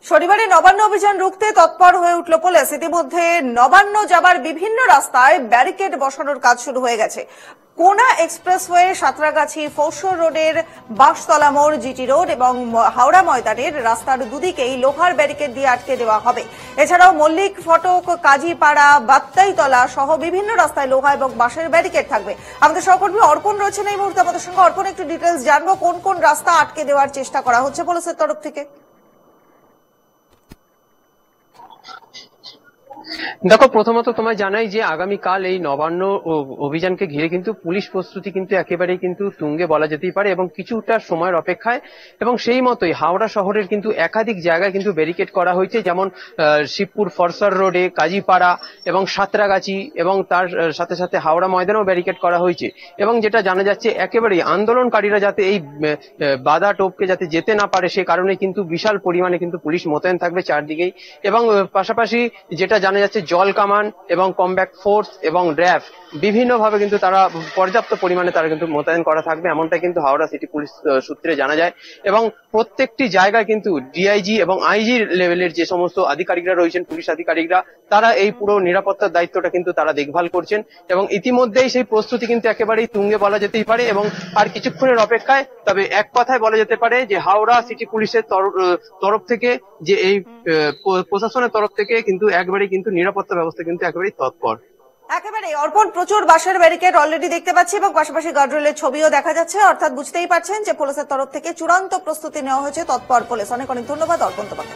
শনিবারে নবান্ন অভিযান রুখতে তৎপর হয়ে উঠল পুলিশ। ইতিমধ্যে নবান্ন যাবার বিভিন্ন রাস্তায় ব্যারিকেড বসানোর কাজ শুরু হয়ে গেছে। কোনা এক্সপ্রেসওয়ে, সাঁতরাগাছি, ফৌসর রোডের বাঁশতলা মোড়, জিটি রোড এবং হাওড়া ময়দানের রাস্তার দুদিকেই লোহার ব্যারিকেড দিয়ে আটকে দেওয়া হবে। এছাড়াও মল্লিক ফটক, কাজীপাড়া, বাত্তাইতলা সহ বিভিন্ন রাস্তায় লোহা এবং বাঁশের ব্যারিকেড থাকবে। আমাদের সহকর্মী অর্পণ রয়েছেন এই মুহূর্তে আমাদের সঙ্গে। অর্পণ, একটু ডিটেলস জানবো, কোন কোন রাস্তা আটকে দেওয়ার চেষ্টা করা হচ্ছে পুলিশের তরফ থেকে? দেখো, প্রথমত তোমায় জানাই যে আগামীকাল এই নবান্ন অভিযানকে ঘিরে কিন্তু পুলিশ প্রস্তুতি কিন্তু একেবারেই কিন্তু তুঙ্গে বলা যেতেই পারে, এবং কিছুটা সময়ের অপেক্ষায় এবং সেই মতোই হাওড়া শহরের কিন্তু একাধিক জায়গায় কিন্তু ব্যারিকেড করা হয়েছে, যেমন শিবপুর ফরসার রোডে, কাজীপাড়া এবং সাঁতরাগাছি, এবং তার সাথে সাথে হাওড়া ময়দানেও ব্যারিকেড করা হয়েছে। এবং যেটা জানা যাচ্ছে, একেবারেই আন্দোলনকারীরা যাতে এই বাধা টোপকে যাতে যেতে না পারে, সে কারণে কিন্তু বিশাল পরিমাণে কিন্তু পুলিশ মোতায়েন থাকবে চারদিকেই। এবং পাশাপাশি যেটা জানা যাচ্ছে, জল কামান এবং কমব্যাট ফোর্স এবং র্যাব বিভিন্ন ভাবে কিন্তু তারা পর্যাপ্ত পরিমাণে তারা কিন্তু মোতায়েন করা থাকবে, এমনটাই কিন্তু হাওড়া সিটি পুলিশ সূত্রে জানা যায়। এবং প্রত্যেকটি জায়গায় কিন্তু ডিআইজি এবং আইজি লেভেলের যে সমস্ত আধিকারিকরা রয়েছেন, পুলিশ আধিকারিকরা, তারা এই পুরো নিরাপত্তার দায়িত্বটা কিন্তু তারা দেখভাল করছেন। এবং ইতিমধ্যেই সেই প্রস্তুতি কিন্তু একেবারেই তুঙ্গে বলা যেতেই পারে। এবং আর কিছুক্ষণের অপেক্ষায়, তবে এক কথায় বলা যেতে পারে যে হাওড়া সিটি পুলিশের তরফ থেকে, যে এই প্রশাসনের তরফ থেকে কিন্তু একবারেই কিন্তু নিরাপত্তা ব্যবস্থা কিন্তু একেবারেই তৎপর। একেবারে অর্পণ, প্রচুর বাঁশের ব্যারিকেড অলরেডি দেখতে পাচ্ছি এবং পাশাপাশি গার্ডরেলের ছবিও দেখা যাচ্ছে। অর্থাৎ বুঝতেই পারছেন যে পুলিশের তরফ থেকে চূড়ান্ত প্রস্তুতি নেওয়া হয়েছে, তৎপর পুলিশ। অনেক অনেক ধন্যবাদ অর্পণ তোমাকে।